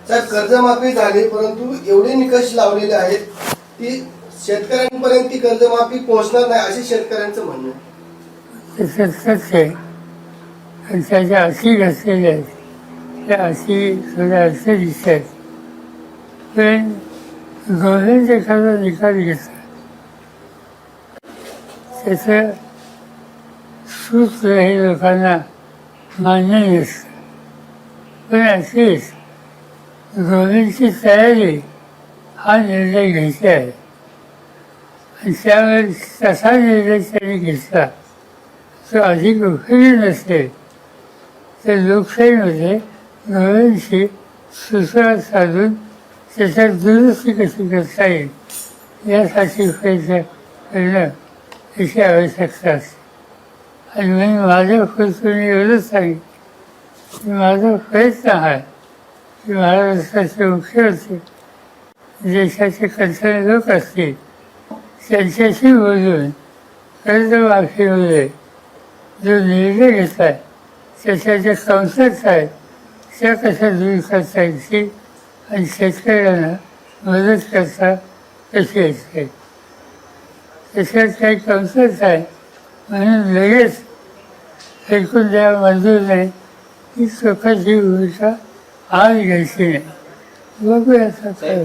साहेब कर्जमाफी झाली, परंतु एवढे निकष लावलेले आहेत की शेतकऱ्यांपर्यंत ती कर्जमाफी पोहोचणार नाही, असे शेतकऱ्यांचं म्हणणं आहे. ते सत्य आहे. आणि त्याच्या अशी घासलेल्या आहेत, त्या अशी थोड्या असे दिसत आहेत. पण गव्हर्नमेंट एखादा निकाल घेतला त्याचं सूत्र हे लोकांना मान्य नसतं. पण असेच गव्हर्नमेंटची तयारी हा निर्णय घ्यायचा आहे. आणि त्यावेळेस तसा निर्णय त्यांनी घेतला तो अधिक उपयोगी नसेल तर लोकशाहीमध्ये गव्हर्नमेंटशी सुसंवाद साधून त्याच्यात दुरुस्ती कशी करता येईल यासाठी प्रयत्न करणं याची आवश्यकता असते. आणि मी माझ्या कृतीने एवढंच सांगेन की माझा प्रयत्न आहे की महाराष्ट्राचे मुख्यमंत्री देशाचे कणखर लोक असतील त्यांच्याशी बोलून कर्जमाफीमध्ये जो निर्णय घेत आहे त्याच्या ज्या कमतरता आहेत त्या कशा दूर करता येतील आणि शेतकऱ्यांना मदत करता कशी येते. त्याच्यात काही कमतरता आहे म्हणून लगेच ऐकून द्या मंजूर नाही ही स्वतःची भूमिका आज घ्यायची नाही. बघूया आता काय.